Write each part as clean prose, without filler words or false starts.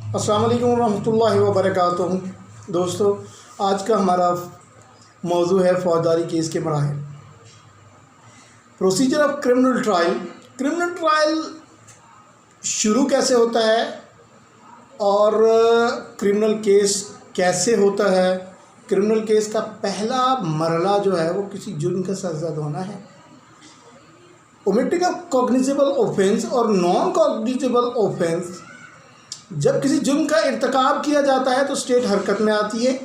अस्सलाम वालेकुम रहमतुल्लाहि व बरकातुहू। दोस्तों, आज का हमारा मौजू है फौजदारी केस के मराहिल। Procedure of criminal trial. Criminal trial शुरू कैसे होता है और क्रिमिनल केस कैसे होता है। क्रिमिनल केस का पहला मरला जो है वो किसी जुर्म का सजा होना है। ओमिटिंग ऑफ कॉग्निजेबल ऑफेंस और नॉन कॉग्निजेबल ऑफेंस, जब किसी जुर्म का इर्तिकाब किया जाता है तो स्टेट हरकत में आती है।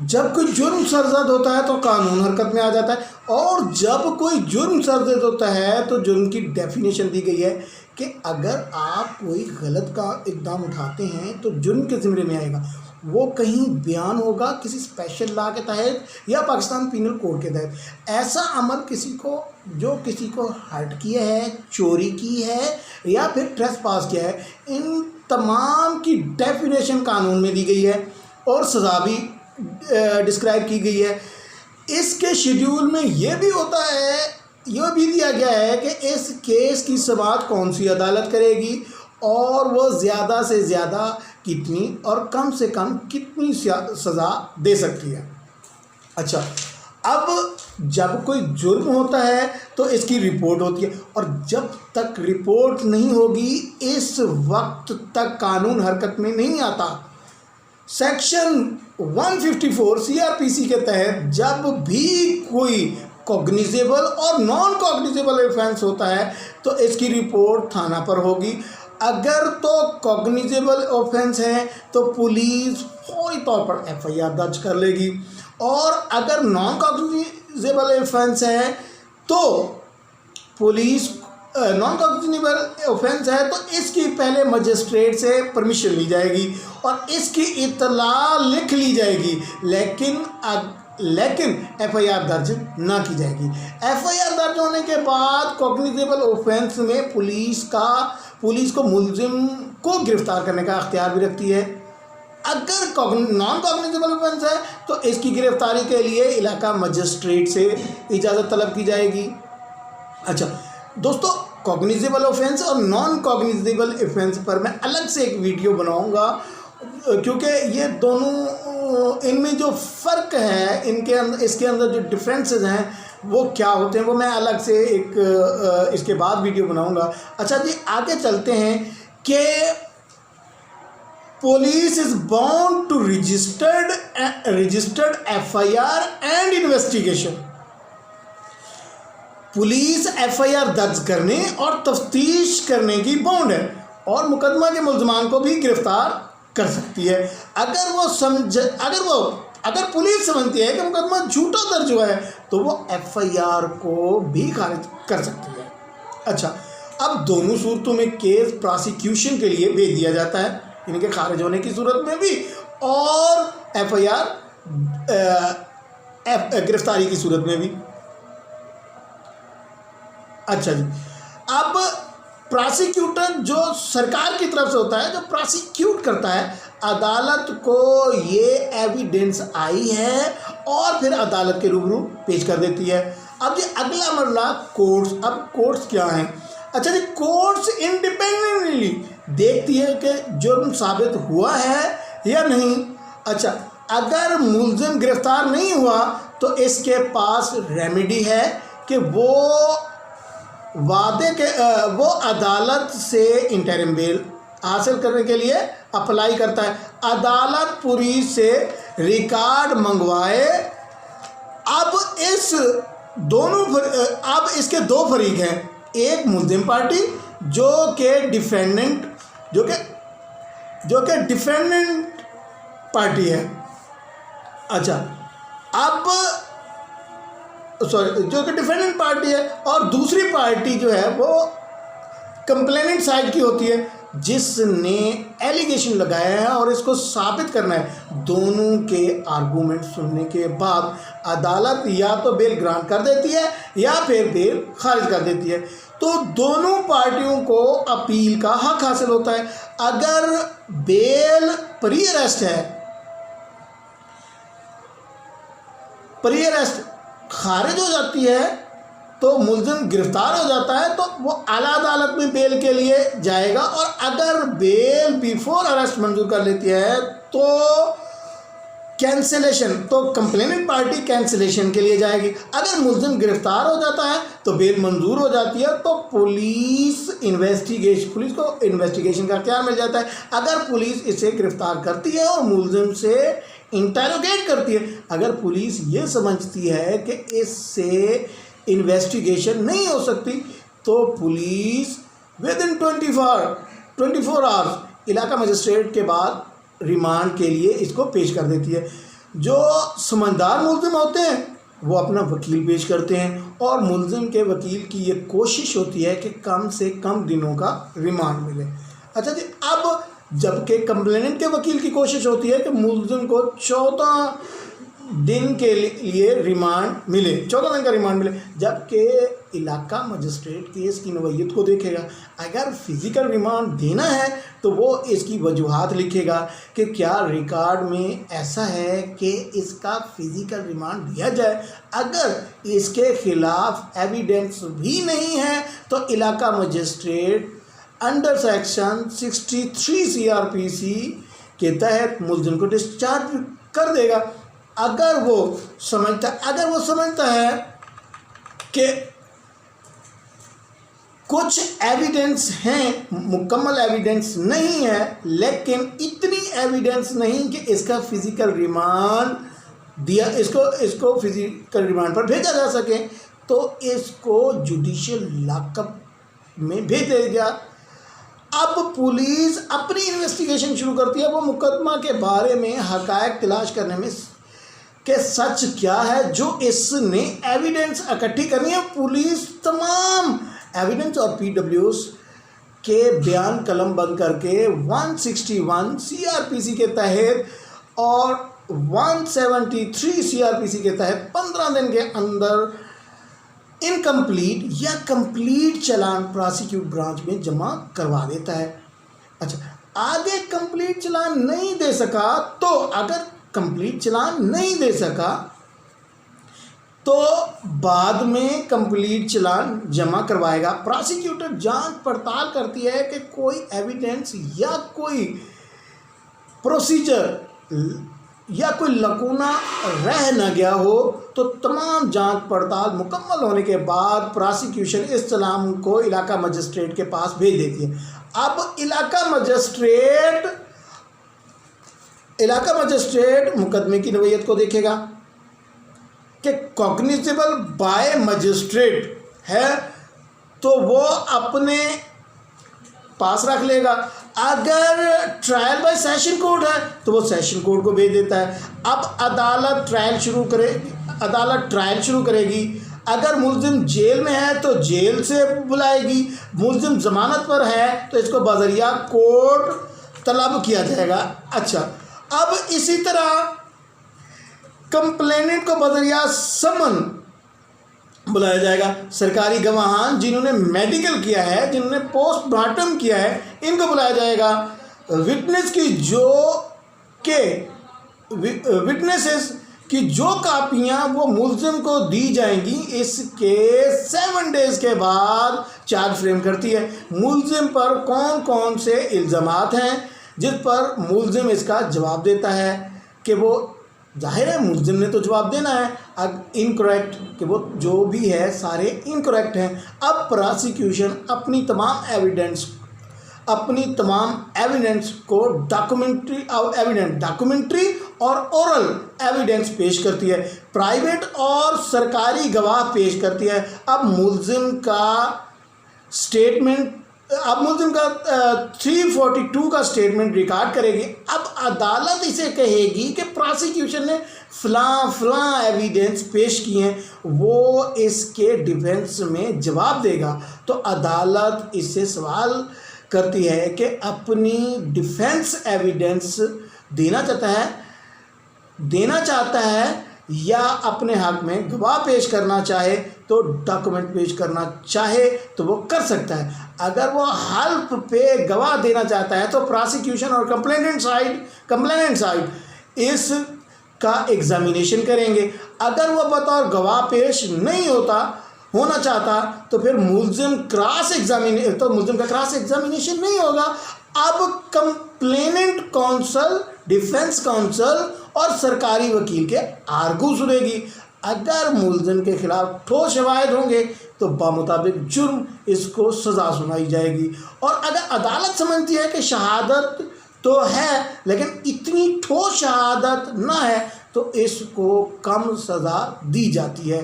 जब कोई जुर्म सरजद होता है तो कानून हरकत में आ जाता है। और जब कोई जुर्म सरजद होता है तो जुर्म की डेफिनेशन दी गई है कि अगर आप कोई गलत का इक़दाम उठाते हैं तो जुर्म के ज़िम्मे में आएगा। वो कहीं बयान होगा किसी स्पेशल लॉ के तहत या पाकिस्तान पीनल कोड के तहत। ऐसा अमल किसी को हर्ट किया है, चोरी की है या फिर ट्रेसपास किया है, इन तमाम की डेफिनेशन कानून में दी गई है और सज़ा भी डिस्क्राइब की गई है। इसके शेड्यूल में ये भी होता है, यह भी दिया गया है कि इस केस की समाअत कौन सी अदालत करेगी और वो ज़्यादा से ज़्यादा कितनी और कम से कम कितनी सज़ा दे सकती है। अच्छा, अब जब कोई जुर्म होता है तो इसकी रिपोर्ट होती है और जब तक रिपोर्ट नहीं होगी इस वक्त तक कानून हरकत में नहीं आता। सेक्शन 154 सीआरपीसी के तहत जब भी कोई कॉग्निजेबल और नॉन कॉग्निजेबल ऑफेंस होता है तो इसकी रिपोर्ट थाना पर होगी। अगर तो कॉग्निजेबल ऑफेंस है तो पुलिस फौरी तौर पर एफआईआर दर्ज कर लेगी और अगर नॉन कॉग्निजेबल ऑफेंस है तो पुलिस नॉन कॉग्निजेबल ऑफेंस है तो इसकी पहले मजिस्ट्रेट से परमिशन ली जाएगी और इसकी इत्तला लिख ली जाएगी, लेकिन एफआईआर दर्ज ना की जाएगी। एफआईआर दर्ज होने के बाद कॉग्निजेबल ऑफेंस में पुलिस को मुलजिम को गिरफ्तार करने का अख्तियार भी रखती है। अगर नॉन कॉग्निजेबल ऑफेंस है तो इसकी गिरफ्तारी के लिए इलाका मजिस्ट्रेट से इजाज़त तलब की जाएगी। अच्छा दोस्तों, कॉग्निजेबल ऑफेंस और नॉन कॉग्निजेबल ऑफेंस पर मैं अलग से एक वीडियो बनाऊंगा क्योंकि ये दोनों इनमें जो फ़र्क है इसके अंदर जो डिफरेंसेस हैं वो क्या होते हैं वो मैं अलग से एक इसके बाद वीडियो बनाऊंगा। अच्छा जी, आगे चलते हैं कि police is bound to registered FIR and investigation. Police FIR दर्ज करने और तफ्तीश करने की बाउंड है और मुकदमा के मुल्ज़मान को भी गिरफ्तार कर सकती है अगर पुलिस समझती है कि मुकदमा झूठा दर्ज हुआ है तो वो एफआईआर को भी खारिज कर सकती है। अच्छा, अब दोनों सूरतों में केस प्रोसिक्यूशन के लिए भेज दिया जाता है, इनके खारिज होने की सूरत में भी और एफआईआर गिरफ्तारी की सूरत में भी। अच्छा जी, अब प्रोसिक्यूटर जो सरकार की तरफ से होता है, जो प्रोसिक्यूट करता है, अदालत को ये एविडेंस आई है और फिर अदालत के रूबरू पेश कर देती है। अब ये अगला मरला कोर्ट्स। अब कोर्ट्स क्या हैं? अच्छा जी, कोर्ट्स इंडिपेंडेंटली देखती है कि जुर्म साबित हुआ है या नहीं। अच्छा, अगर मुल्जिम गिरफ्तार नहीं हुआ तो इसके पास रेमेडी है कि वो अदालत से इंटरिम बेल हासिल करने के लिए अप्लाई करता है। अदालत पुलिस से रिकॉर्ड मंगवाए। अब इसके दो फरीक हैं, एक मुल्जिम पार्टी जो कि डिफेंडेंट पार्टी है। अच्छा, जो कि डिफेंडेंट पार्टी है और दूसरी पार्टी जो है वो कंप्लेनेंट साइड की होती है जिसने एलिगेशन लगाया है और इसको साबित करना है। दोनों के आर्गूमेंट सुनने के बाद अदालत या तो बेल ग्रांट कर देती है या फिर बेल खारिज कर देती है। तो दोनों पार्टियों को अपील का हक हासिल होता है। अगर बेल प्री अरेस्ट खारिज हो जाती है तो मुलजिम गिरफ्तार हो जाता है तो वो आला अदालत में बेल के लिए जाएगा, और अगर बेल बिफोर अरेस्ट मंजूर कर लेती है तो कैंसिलेशन, तो कंप्लेनेंट पार्टी कैंसिलेशन के लिए जाएगी। अगर मुलजिम गिरफ्तार हो जाता है तो बेल मंजूर हो जाती है, तो पुलिस को इन्वेस्टिगेशन का इख्तियार मिल जाता है। अगर पुलिस इसे गिरफ्तार करती है और मुलजिम से इंटेरोगेट करती है, अगर पुलिस ये समझती है कि इससे इन्वेस्टिगेशन नहीं हो सकती, तो पुलिस विद इन 24 आवर्स इलाका मजिस्ट्रेट के बाद रिमांड के लिए इसको पेश कर देती है। जो समझदार मुलजिम होते हैं वो अपना वकील पेश करते हैं, और मुलजिम के वकील की ये कोशिश होती है कि कम से कम दिनों का रिमांड मिले। अच्छा जी, अब जबकि कंप्लेनेंट के वकील की कोशिश होती है कि मुलजिम को 14 दिन के लिए रिमांड मिले, 14 दिन का रिमांड मिले, जबकि इलाका मजिस्ट्रेट केस की नौइयत को देखेगा। अगर फिज़िकल रिमांड देना है तो वो इसकी वजूहात लिखेगा कि क्या रिकॉर्ड में ऐसा है कि इसका फिज़िकल रिमांड दिया जाए। अगर इसके ख़िलाफ़ एविडेंस भी नहीं है तो इलाका मजिस्ट्रेट अंडर सेक्शन 63 CRPC के तहत मुलजिम को डिस्चार्ज कर देगा। अगर वो समझता है कि कुछ एविडेंस हैं, मुकम्मल एविडेंस नहीं है, लेकिन इतनी एविडेंस नहीं कि इसका फिज़िकल रिमांड दिया, इसको फिज़िकल रिमांड पर भेजा जा सके, तो इसको जुडिशियल लॉकअप में भेज देगा। अब पुलिस अपनी इन्वेस्टिगेशन शुरू करती है, वो मुकदमा के बारे में हक़ाइक़ तलाश करने में कि सच क्या है, जो इसने एविडेंस इकट्ठी करनी है। पुलिस तमाम एविडेंस और PWs के बयान कलम बंद करके 161 CRPC के तहत और 173 CRPC के तहत 15 दिन के अंदर इनकम्प्लीट या कंप्लीट चालान प्रोसिक्यूट ब्रांच में जमा करवा देता है। अच्छा, आगे कंप्लीट चालान नहीं दे सका, तो अगर कंप्लीट चालान नहीं दे सका तो बाद में कंप्लीट चालान जमा करवाएगा। प्रोसिक्यूटर जांच पड़ताल करती है कि कोई एविडेंस या कोई प्रोसीजर या कोई लकूना रह न गया हो, तो तमाम जांच पड़ताल मुकम्मल होने के बाद प्रोसिक्यूशन इस चालान को इलाका मजिस्ट्रेट के पास भेज देती है। अब इलाका मजिस्ट्रेट मुकदमे की नौइयत को देखेगा कि कॉग्निजेबल बाय मजिस्ट्रेट है तो वो अपने पास रख लेगा। अगर ट्रायल बाय सेशन कोर्ट है तो वो सेशन कोर्ट को भेज देता है। अब अदालत ट्रायल शुरू करेगी। अगर मुलजिम जेल में है तो जेल से बुलाएगी, मुलजिम ज़मानत पर है तो इसको बज़रिया कोर्ट तलब किया जाएगा। अच्छा, अब इसी तरह कंप्लेनेंट को बज़रिया समन बुलाया जाएगा। सरकारी गवाहान जिन्होंने मेडिकल किया है, जिन्होंने पोस्टमार्टम किया है, इनको बुलाया जाएगा। विटनेसेस की जो कापियाँ वो मुलजिम को दी जाएंगी, इसके 7 डेज़ के बाद चार्ज फ्रेम करती है। मुलजिम पर कौन कौन से इल्ज़ामात हैं जिस पर मुलजिम इसका जवाब देता है कि वो जाहिर है मुलजिम ने तो जवाब देना है। अब इनकरेक्ट कि वो जो भी है सारे इनकरेक्ट हैं। अब प्रोसिक्यूशन अपनी तमाम एविडेंस को डॉक्यूमेंट्री और ओरल एविडेंस पेश करती है। प्राइवेट और सरकारी गवाह पेश करती है। अब मुलजिम का 342 का स्टेटमेंट रिकॉर्ड करेगी। अब अदालत इसे कहेगी कि प्रोसिक्यूशन ने फलां एविडेंस पेश किए हैं, वो इसके डिफेंस में जवाब देगा। तो अदालत इससे सवाल करती है कि अपनी डिफेंस एविडेंस देना चाहता है या अपने हक में गवाह पेश करना चाहे तो डॉक्यूमेंट पेश करना चाहे तो वो कर सकता है। अगर वो हल्फ पे गवाह देना चाहता है तो प्रोसिक्यूशन और कंप्लेनेंट साइड इसका एग्जामिनेशन करेंगे। अगर वो बतौर गवाह पेश नहीं होता होना चाहता तो फिर मुल्जिम का क्रॉस एग्जामिनेशन नहीं होगा। अब कंप्लेनेंट काउंसिल, डिफेंस काउंसिल और सरकारी वकील के आर्गू सुनेगी। अगर मुल्जिम के खिलाफ ठोस शवाहिद होंगे तो बामुताबिक जुर्म इसको सज़ा सुनाई जाएगी। और अगर अदालत समझती है कि शहादत तो है लेकिन इतनी ठोस शहादत ना है तो इसको कम सज़ा दी जाती है।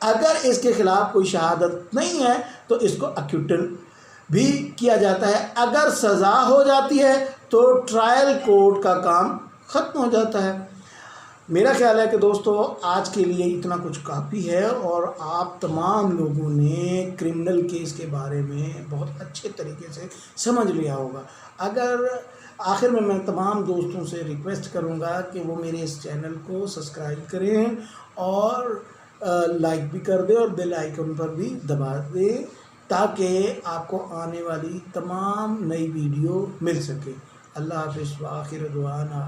अगर इसके खिलाफ कोई शहादत नहीं है तो इसको एक्विटल भी किया जाता है। अगर सज़ा हो जाती है तो ट्रायल कोर्ट का काम ख़त्म हो जाता है। मेरा ख्याल है कि दोस्तों आज के लिए इतना कुछ काफ़ी है और आप तमाम लोगों ने क्रिमिनल केस के बारे में बहुत अच्छे तरीके से समझ लिया होगा। अगर आखिर में मैं तमाम दोस्तों से रिक्वेस्ट करूंगा कि वो मेरे इस चैनल को सब्सक्राइब करें और लाइक भी कर दें और बेल आइकन पर भी दबा दें ताकि आपको आने वाली तमाम नई वीडियो मिल सके। अल्लाह हाफ़िज़ व आखिर दुआना।